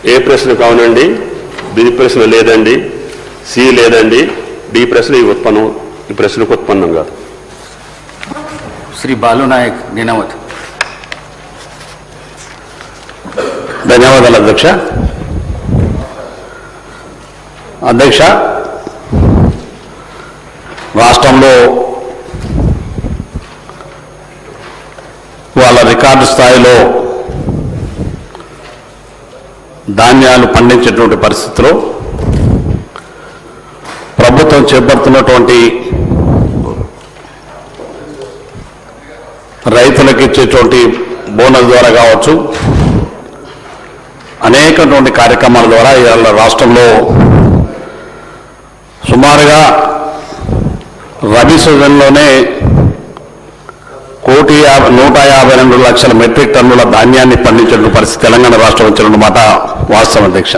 ఏ ప్రశ్న కావునండి, బి ప్రశ్న లేదండి, సి లేదండి, డి ప్రశ్న ఈ ప్రశ్నకు ఉత్పన్నం కాదు. శ్రీ బాలు నాయక్ నినావత్. ధన్యవాదాలు అధ్యక్ష. అధ్యక్ష, రాష్ట్రంలో వాళ్ళ రికార్డు స్థాయిలో ధాన్యాలు పండించేటువంటి పరిస్థితిలో ప్రభుత్వం చేపడుతున్నటువంటి రైతులకు ఇచ్చేటువంటి బోనస్ ద్వారా కావచ్చు, అనేకటువంటి కార్యక్రమాల ద్వారా ఇవాళ రాష్ట్రంలో సుమారుగా రబీ సీజన్లోనే 1,152 లక్షల మెట్రిక్ టన్నుల ధాన్యాన్ని పండించిన పరిస్థితి తెలంగాణ రాష్ట్రం వచ్చిన మాట వాస్తవం అధ్యక్ష.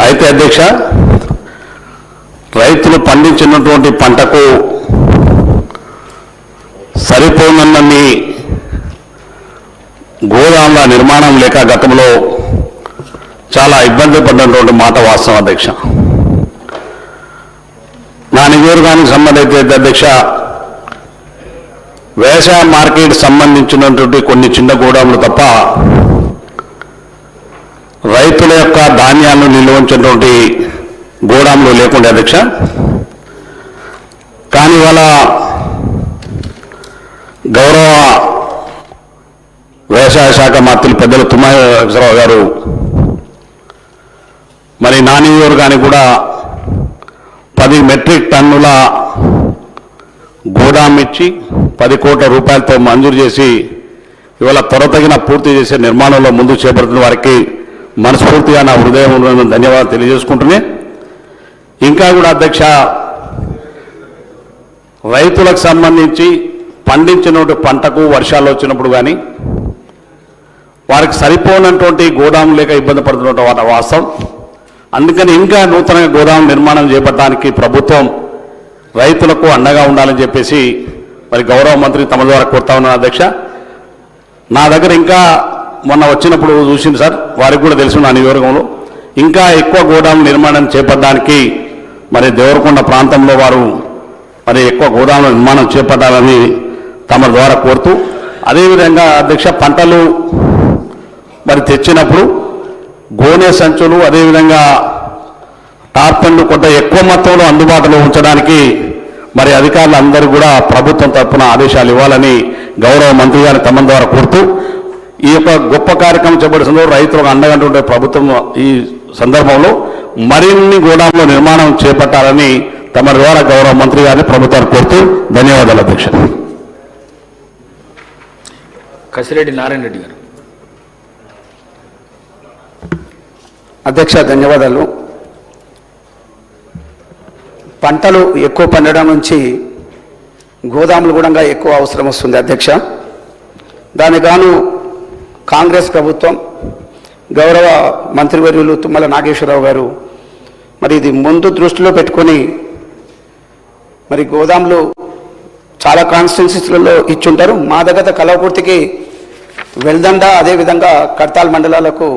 అయితే అధ్యక్ష, రైతులు పండించినటువంటి పంటకు సరిపోనన్ని గోదాముల నిర్మాణం లేక గతంలో చాలా ఇబ్బంది పడినటువంటి మాట వాస్తవం అధ్యక్ష. నా నియోజకవర్గానికి సంబంధించి అధ్యక్ష, వ్యవసాయ మార్కెట్ సంబంధించినటువంటి కొన్ని చిన్న గోదాములు తప్ప రైతుల యొక్క ధాన్యాలను నిల్వ ఉంచినటువంటి గోదాములు లేకుండా అధ్యక్ష. కానీ వాళ్ళ గౌరవ వ్యవసాయ శాఖ మంత్రులు పెద్దలు తుమ్మరావు గారు మరి నా నియోజకవర్గానికి కూడా 10 మెట్రిక్ టన్నుల గోదాం ఇచ్చి 10 కోట్ల రూపాయలతో మంజూరు చేసి ఇవాళ త్వరతగిన పూర్తి చేసే నిర్మాణంలో ముందు చేపడుతున్న వారికి మనస్ఫూర్తిగా నా హృదయం ధన్యవాదాలు తెలియజేసుకుంటున్నాయి. ఇంకా కూడా అధ్యక్ష, రైతులకు సంబంధించి పండించిన పంటకు వర్షాలు వచ్చినప్పుడు కానీ వారికి సరిపోనటువంటి గోదాము లేక ఇబ్బంది పడుతున్నటువంటి వాస్తవం. అందుకని ఇంకా నూతనంగా గోదాము నిర్మాణం చేపట్టడానికి ప్రభుత్వం రైతులకు అండగా ఉండాలని చెప్పేసి మరి గౌరవ మంత్రి తమ ద్వారా కోరుతా ఉన్నాను అధ్యక్ష. నా దగ్గర ఇంకా మొన్న వచ్చినప్పుడు చూసింది సార్, వారికి కూడా తెలుసు నా నియోజకవర్గంలో ఇంకా ఎక్కువ గోదాము నిర్మాణం చేపట్టడానికి మరి దేవరకొండ ప్రాంతంలో వారు మరి ఎక్కువ గోదాముల నిర్మాణం చేపట్టాలని తమ ద్వారా కోరుతూ, అదేవిధంగా అధ్యక్ష, పంటలు మరి తెచ్చినప్పుడు గోనె సంచులు అదేవిధంగా టార్పెన్లు కొంత ఎక్కువ మొత్తంలో అందుబాటులో ఉంచడానికి మరి అధికారులు అందరూ కూడా ప్రభుత్వం తరఫున ఆదేశాలు ఇవ్వాలని గౌరవ మంత్రి గారిని తమ ద్వారా కోరుతూ, ఈ యొక్క గొప్ప కార్యక్రమం చేపడుతుందో రైతులకు అండగా ఉండే ప్రభుత్వం ఈ సందర్భంలో మరిన్ని గోదాముల నిర్మాణం చేపట్టాలని తమ ద్వారా గౌరవ మంత్రి గారిని ప్రభుత్వాన్ని కోరుతూ ధన్యవాదాలు అధ్యక్ష. కసిరెడ్డి నారాయణ రెడ్డి గారు. అధ్యక్ష ధన్యవాదాలు. పంటలు ఎక్కువ పండడం నుంచి గోదాములు కూడా ఎక్కువ అవసరం వస్తుంది అధ్యక్ష. దానికి గాను కాంగ్రెస్ ప్రభుత్వం గౌరవ మంత్రివర్యులు తుమ్మల నాగేశ్వరరావు గారు మరి ఇది ముందు దృష్టిలో పెట్టుకొని మరి గోదాములు చాలా కాన్స్టిట్యున్సీలలో ఇచ్చుంటారు. మా దగ్గర కలవకుర్తికి వెల్దండ అదేవిధంగా కడ్తాల్ మండలాలకు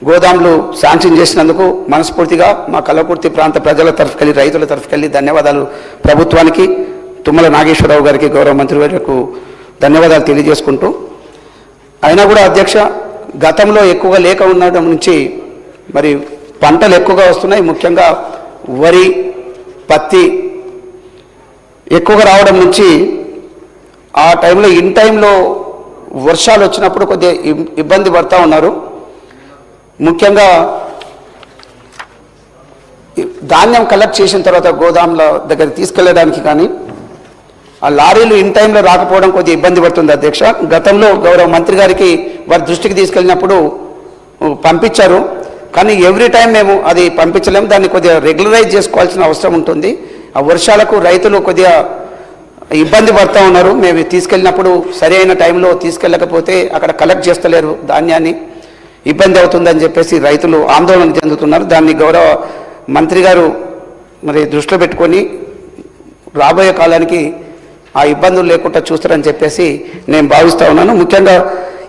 గోదాములు శాంక్షన్ చేసినందుకు మనస్ఫూర్తిగా మా కలవకుర్తి ప్రాంత ప్రజల తరఫుకెళ్ళి రైతుల తరఫుకెళ్ళి ధన్యవాదాలు ప్రభుత్వానికి, తుమ్మల నాగేశ్వరరావు గారికి, గౌరవ మంత్రివర్యులకు ధన్యవాదాలు తెలియజేసుకుంటూ, అయినా కూడా అధ్యక్ష గతంలో ఎక్కువగా లేక ఉండడం నుంచి మరి పంటలు ఎక్కువగా వస్తున్నాయి. ముఖ్యంగా వరి, పత్తి ఎక్కువగా రావడం నుంచి ఆ టైంలో ఇన్ టైంలో వర్షాలు వచ్చినప్పుడు కొద్దిగా ఇబ్బంది పడుతూ ఉన్నారు. ముఖ్యంగా ధాన్యం కలెక్ట్ చేసిన తర్వాత గోదాముల దగ్గర తీసుకెళ్ళడానికి కానీ ఆ లారీలు ఇన్ టైంలో రాకపోవడం కొద్దిగా ఇబ్బంది పడుతుంది అధ్యక్ష. గతంలో గౌరవ మంత్రి గారికి వారి దృష్టికి తీసుకెళ్ళినప్పుడు పంపించారు, కానీ ఎవ్రీ టైం మేము అది పంపించలేము. దాన్ని కొద్దిగా రెగ్యులరైజ్ చేసుకోవాల్సిన అవసరం ఉంటుంది. ఆ వర్షాలకు రైతులు కొద్దిగా ఇబ్బంది పడుతూ ఉన్నారు. మేము తీసుకెళ్ళినప్పుడు సరి అయిన టైంలో తీసుకెళ్ళకపోతే అక్కడ కలెక్ట్ చేస్తలేరు ధాన్యాన్ని, ఇబ్బంది అవుతుందని చెప్పేసి రైతులు ఆందోళన చెందుతున్నారు. దాన్ని గౌరవ మంత్రి గారు మరి దృష్టిలో పెట్టుకొని రాబోయే కాలానికి ఆ ఇబ్బందులు లేకుండా చూస్తారని చెప్పేసి నేను భావిస్తూ ఉన్నాను. ముఖ్యంగా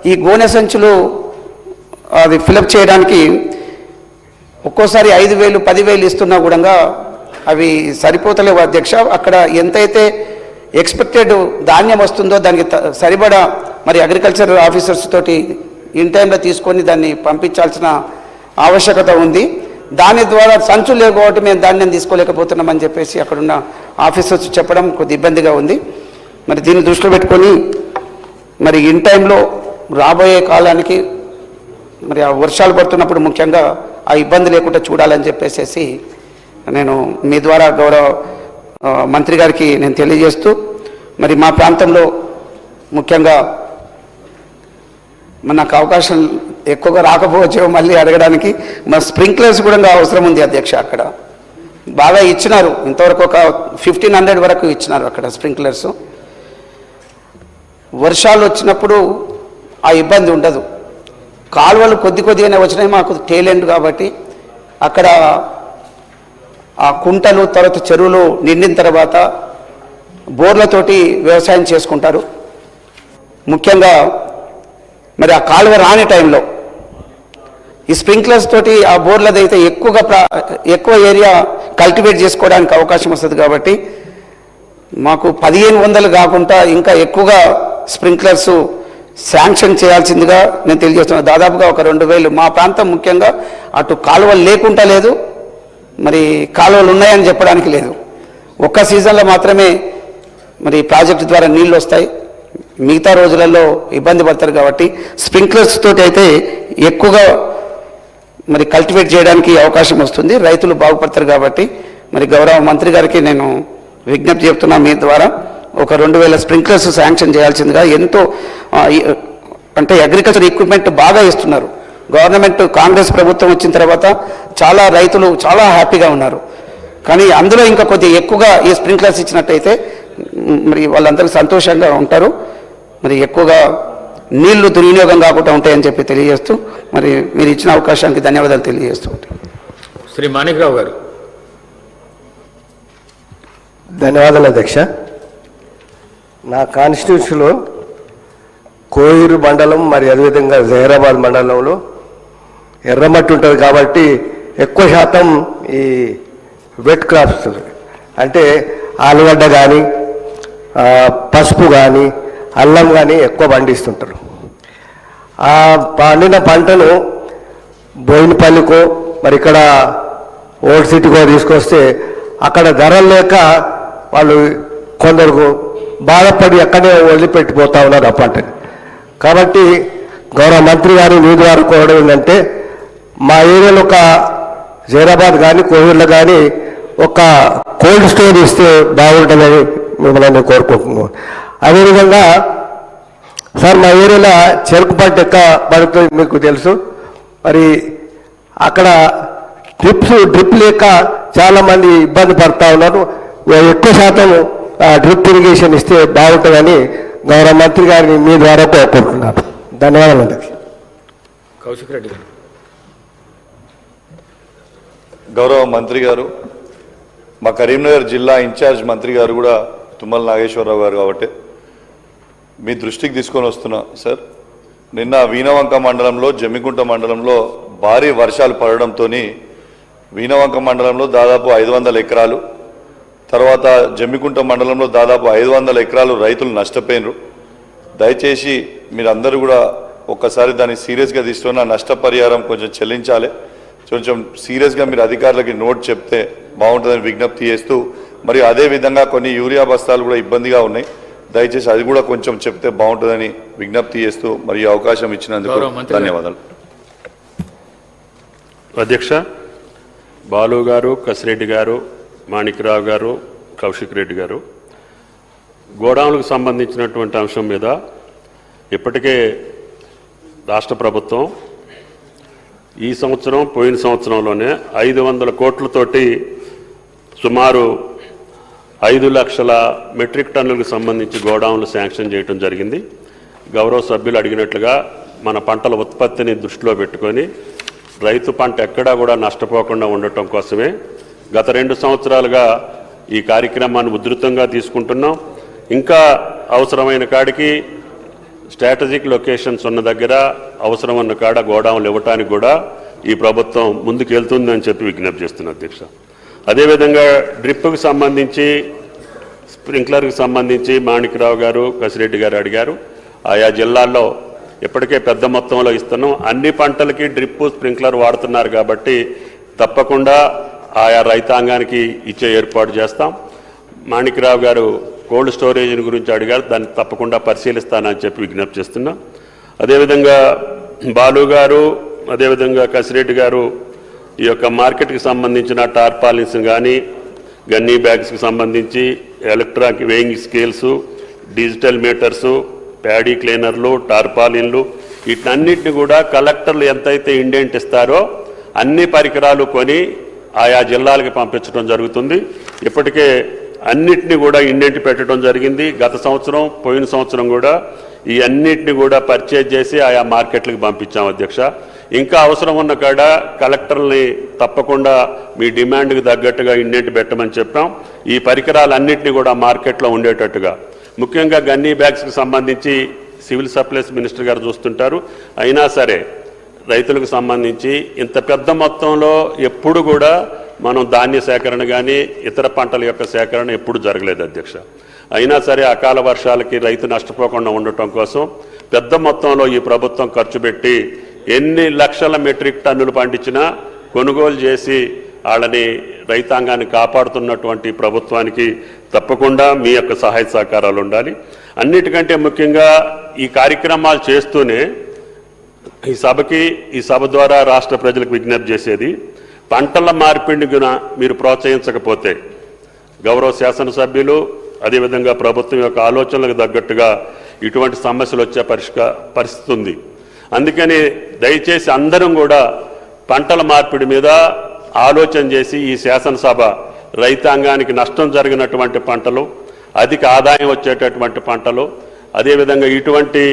ఈ గోనె సంచులు అది ఫిలప్ చేయడానికి ఒక్కోసారి 5,000 10,000 ఇస్తున్నా కూడా అవి సరిపోతలేవు అధ్యక్ష. అక్కడ ఎంతైతే ఎక్స్పెక్టెడ్ ధాన్యం వస్తుందో దానికి సరిపడా మరి అగ్రికల్చర్ ఆఫీసర్స్ తోటి ఇన్ టైంలో తీసుకొని దాన్ని పంపించాల్సిన ఆవశ్యకత ఉంది. దాని ద్వారా సంచులు లేవు కాబట్టి మేము ధాన్యం తీసుకోలేకపోతున్నామని చెప్పేసి అక్కడున్న ఆఫీసర్స్ చెప్పడం కొద్ది ఇబ్బందిగా ఉంది. మరి దీన్ని దృష్టిలో పెట్టుకొని మరి ఇన్ టైంలో రాబోయే కాలానికి మరి ఆ వర్షాలు పడుతున్నప్పుడు ముఖ్యంగా ఆ ఇబ్బంది లేకుండా చూడాలని చెప్పేసి నేను మీ ద్వారా గౌరవ మంత్రి గారికి నేను తెలియజేస్తూ, మరి మా ప్రాంతంలో ముఖ్యంగా నాకు అవకాశం ఎక్కువగా రాకపోవచ్చు మళ్ళీ అడగడానికి, మా స్ప్రింక్లర్స్ కూడా అవసరం ఉంది అధ్యక్ష. అక్కడ బాగా ఇచ్చినారు, ఇంతవరకు ఒక 1500 వరకు ఇచ్చినారు అక్కడ స్ప్రింక్లర్స్. వర్షాలు వచ్చినప్పుడు ఆ ఇబ్బంది ఉండదు. కాలువలు కొద్దిగానే వచ్చినాయి, మాకు టేలెంట్ కాబట్టి అక్కడ ఆ కుంటలు తర్వాత చెరువులు నిండిన తర్వాత బోర్లతోటి వ్యవసాయం చేసుకుంటారు. ముఖ్యంగా మరి ఆ కాలువ రాని టైంలో ఈ స్ప్రింక్లర్స్ తోటి ఆ బోర్లది అయితే ఎక్కువ ఏరియా కల్టివేట్ చేసుకోవడానికి అవకాశం వస్తుంది. కాబట్టి మాకు 1500 కాకుండా ఇంకా ఎక్కువగా స్ప్రింక్లర్స్ శాంక్షన్ చేయాల్సిందిగా నేను తెలియజేస్తున్నాను. దాదాపుగా ఒక 2000. మా ప్రాంతం ముఖ్యంగా అటు కాలువలు లేకుండా లేదు, మరి కాలువలు ఉన్నాయని చెప్పడానికి లేదు. ఒక్క సీజన్లో మాత్రమే మరి ప్రాజెక్టు ద్వారా నీళ్ళు వస్తాయి, మిగతా రోజులలో ఇబ్బంది పడతారు. కాబట్టి స్ప్రింక్లర్స్ తోటి అయితే ఎక్కువగా మరి కల్టివేట్ చేయడానికి అవకాశం వస్తుంది, రైతులు బాగుపడతారు. కాబట్టి మరి గౌరవ మంత్రి గారికి నేను విజ్ఞప్తి చెప్తున్నా, మీ ద్వారా ఒక 2000 స్ప్రింక్లర్స్ శాంక్షన్ చేయాల్సిందిగా. ఎంతో అంటే అగ్రికల్చర్ ఎక్విప్మెంట్ బాగా ఇస్తున్నారు గవర్నమెంట్. కాంగ్రెస్ ప్రభుత్వం వచ్చిన తర్వాత చాలా రైతులు చాలా హ్యాపీగా ఉన్నారు. కానీ అందులో ఇంకా కొద్దిగా ఎక్కువగా ఈ స్ప్రింక్లర్స్ ఇచ్చినట్టయితే మరి వాళ్ళందరూ సంతోషంగా ఉంటారు. మరి ఎక్కువగా నీళ్లు దుర్వినియోగం కాకుండా ఉంటాయని చెప్పి తెలియజేస్తూ, మరి మీరు ఇచ్చిన అవకాశానికి ధన్యవాదాలు తెలియజేస్తూ ఉంటాను. శ్రీ మాణిక్రావు గారు. ధన్యవాదాలు అధ్యక్ష. నా కాన్స్టిట్యూన్సీలో కోయిరు మండలం మరి అదేవిధంగా జహీరాబాద్ మండలంలో ఎర్రమట్టి ఉంటుంది కాబట్టి ఎక్కువ శాతం ఈ వెట్ క్రాప్స్ అంటే ఆలుగడ్డ కానీ పసుపు కానీ అల్లం కానీ ఎక్కువ పండిస్తుంటారు. ఆ పండిన పంటను బోయినపల్లికో మరి ఇక్కడ ఓల్డ్ సిటీకో తీసుకొస్తే అక్కడ ధరలు లేక వాళ్ళు కొందరు బాధపడి అక్కడే వదిలిపెట్టిపోతా ఉన్నారు ఆ పంటని. కాబట్టి గౌరవ మంత్రి గారు మీ ద్వారా కోరడం ఏంటంటే మా ఏరియాలో ఒక జైరాబాద్ కానీ కోవిడ్లో కానీ ఒక కోల్డ్ స్టోర్ ఇస్తే బాగుంటుందని మిమ్మల్ని కోరుకుంటున్నాను. అదేవిధంగా సార్ మా ఏరియాలో చెరుకు పంట ఎక్కువ పడుతుంది మీకు తెలుసు. మరి అక్కడ డ్రిప్ లేక చాలామంది ఇబ్బంది పడుతూ ఉన్నారు. ఎక్కువ శాతం డ్రిప్ ఇరిగేషన్ ఇస్తే బాగుంటుందని గౌరవ మంత్రి గారిని మీ ద్వారా కోరుకుంటున్నారు. ధన్యవాదాలు అధ్యక్ష. కౌశిక్ రెడ్డి గారు. గౌరవ మంత్రి గారు, మా కరీంనగర్ జిల్లా ఇన్ఛార్జ్ మంత్రి గారు కూడా తుమ్మల నాగేశ్వరరావు గారు కాబట్టి మీ దృష్టికి తీసుకొని వస్తున్నా సార్. నిన్న వీణవంక మండలంలో జమ్మికుంట మండలంలో భారీ వర్షాలు పడడంతో వీణవంక మండలంలో దాదాపు 500 ఎకరాలు, తర్వాత జమ్మికుంట మండలంలో దాదాపు 500 ఎకరాలు రైతులు నష్టపోయినరు. దయచేసి మీరందరూ కూడా ఒక్కసారి దాన్ని సీరియస్గా తీసుకున్న నష్టపరిహారం కొంచెం చెల్లించాలి. కొంచెం సీరియస్గా మీరు అధికారులకి నోట్ చెప్తే బాగుంటుందని విజ్ఞప్తి చేస్తూ, మరియు అదేవిధంగా కొన్ని యూరియా బస్తాలు కూడా ఇబ్బందిగా ఉన్నాయి, దయచేసి అది కూడా కొంచెం చెప్తే బాగుంటుందని విజ్ఞప్తి చేస్తూ మరియు అవకాశం ఇచ్చినందుకు ధన్యవాదాలు. అధ్యక్ష, బాలు గారు, కసిరెడ్డి గారు, మాణిక్రావు గారు, కౌశిక్ రెడ్డి గారు, గోడౌన్లకు సంబంధించినటువంటి అంశం మీద ఇప్పటికే రాష్ట్ర ప్రభుత్వం ఈ సంవత్సరం పోయిన సంవత్సరంలోనే 500 కోట్లతోటి సుమారు 5 లక్షల మెట్రిక్ టన్నులకు సంబంధించి గోడౌన్లు శాంక్షన్ చేయడం జరిగింది. గౌరవ సభ్యులు అడిగినట్లుగా మన పంటల ఉత్పత్తిని దృష్టిలో పెట్టుకొని రైతు పంట ఎక్కడా కూడా నష్టపోకుండా ఉండటం కోసమే గత 2 సంవత్సరాలుగా ఈ కార్యక్రమాన్ని ఉధృతంగా తీసుకుంటున్నాం. ఇంకా అవసరమైన కాడికి స్ట్రాటజిక్ లొకేషన్స్ ఉన్న దగ్గర అవసరం ఉన్న కాడ గోడౌన్లు ఇవ్వటానికి కూడా ఈ ప్రభుత్వం ముందుకు వెళ్తుందని చెప్పి విజ్ఞప్తి చేస్తున్నా అధ్యక్ష. అదేవిధంగా డ్రిప్కు సంబంధించి స్ప్రింక్లర్కి సంబంధించి మాణిక్రావు గారు కసిరెడ్డి గారు అడిగారు. ఆయా జిల్లాల్లో ఇప్పటికే పెద్ద మొత్తంలో ఇస్తున్నాం. అన్ని పంటలకి డ్రిప్ స్ప్రింక్లర్ వాడుతున్నారు కాబట్టి తప్పకుండా ఆయా రైతాంగానికి ఇచ్చే ఏర్పాటు చేస్తాం. మాణిక్రావు గారు కోల్డ్ స్టోరేజ్ గురించి అడిగారు, దాన్ని తప్పకుండా పరిశీలిస్తానని చెప్పి విజ్ఞప్తి చేస్తున్నా. అదేవిధంగా బాలు గారు అదేవిధంగా కసిరెడ్డి గారు ఈ యొక్క మార్కెట్కి సంబంధించిన టార్పాలిన్స్ కానీ గన్నీ బ్యాగ్స్కి సంబంధించి electronic weighing scales, digital meters, paddy క్లీనర్లు, టార్పాలిన్లు వీటన్నిటిని కూడా కలెక్టర్లు ఎంతైతే ఇండెంట్ ఇస్తారో అన్ని పరికరాలు కొని ఆయా జిల్లాలకు పంపించడం జరుగుతుంది. ఇప్పటికే అన్నిటిని కూడా ఇండెంట్ పెట్టడం జరిగింది. గత సంవత్సరం పోయిన సంవత్సరం కూడా ఈ అన్నిటిని కూడా పర్చేజ్ చేసి ఆయా మార్కెట్లకు పంపించాం అధ్యక్ష. ఇంకా అవసరం ఉన్న కాడ కలెక్టర్ని తప్పకుండా మీ డిమాండ్కి తగ్గట్టుగా ఇండెంట్ పెట్టమని చెప్పాం. ఈ పరికరాలన్నింటినీ కూడా మార్కెట్లో ఉండేటట్టుగా, ముఖ్యంగా గన్నీ బ్యాగ్స్కి సంబంధించి సివిల్ సప్లైస్ మినిస్టర్ గారు చూస్తుంటారు. అయినా సరే రైతులకు సంబంధించి ఇంత పెద్ద మొత్తంలో ఎప్పుడు కూడా మనం ధాన్య సేకరణ కానీ ఇతర పంటల యొక్క సేకరణ ఎప్పుడు జరగలేదు అధ్యక్ష. అయినా సరే అకాల వర్షాలకి రైతు నష్టపోకుండా ఉండటం కోసం పెద్ద మొత్తంలో ఈ ప్రభుత్వం ఖర్చు పెట్టి ఎన్ని లక్షల మెట్రిక్ టన్నులు పండించినా కొనుగోలు చేసి వాళ్ళని రైతాంగాన్ని కాపాడుతున్నటువంటి ప్రభుత్వానికి తప్పకుండా మీ యొక్క సహాయ సహకారాలు ఉండాలి. అన్నిటికంటే ముఖ్యంగా ఈ కార్యక్రమాలు చేస్తూనే ఈ సభ ద్వారా రాష్ట్ర ప్రజలకు విజ్ఞప్తి చేసేది, పంటల మార్పిడిని మీరు ప్రోత్సహించకపోతే గౌరవ శాసనసభ్యులు అదేవిధంగా ప్రభుత్వం యొక్క ఆలోచనలకు తగ్గట్టుగా ఇటువంటి సమస్యలు వచ్చే పరిస్థితి ఉంది. అందుకని దయచేసి అందరం కూడా పంటల మార్పిడి మీద ఆలోచన చేసి ఈ శాసనసభ రైతాంగానికి నష్టం జరిగినటువంటి పంటలు, అధిక ఆదాయం వచ్చేటటువంటి పంటలు, అదేవిధంగా ఇటువంటి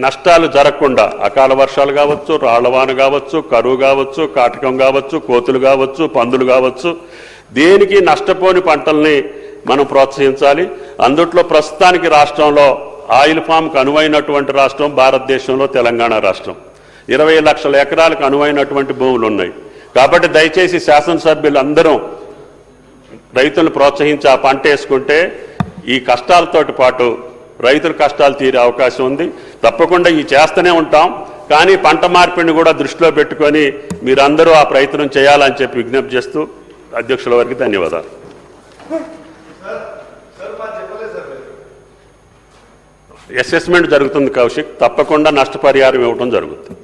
నష్టాలు జరగకుండా అకాల వర్షాలు కావచ్చు, రాళ్లవాన కావచ్చు, కరువు కావచ్చు, కాటకం కావచ్చు, కోతులు కావచ్చు, పందులు కావచ్చు, దేనికి నష్టపోని పంటల్ని మనం ప్రోత్సహించాలి. అందుట్లో ప్రస్తుతానికి రాష్ట్రంలో ఆయిల్ ఫామ్కి అనువైనటువంటి రాష్ట్రం భారతదేశంలో తెలంగాణ రాష్ట్రం. 20 లక్షల ఎకరాలకు అనువైనటువంటి భూములు ఉన్నాయి. కాబట్టి దయచేసి శాసనసభ్యులు అందరం రైతులను ప్రోత్సహించి ఆ పంట వేసుకుంటే ఈ కష్టాలతోటి పాటు రైతుల కష్టాలు తీరే అవకాశం ఉంది. తప్పకుండా ఈ చేస్తూనే ఉంటాం. కానీ పంట మార్పిడిని కూడా దృష్టిలో పెట్టుకొని మీరందరూ ఆ ప్రయత్నం చేయాలని చెప్పి విజ్ఞప్తి చేస్తూ అధ్యక్షుల వారికి ధన్యవాదాలు. అసెస్మెంట్ జరుగుతుంది కౌశిక్, తప్పకుండా నష్టపరిహారం ఇవ్వడం జరుగుతుంది.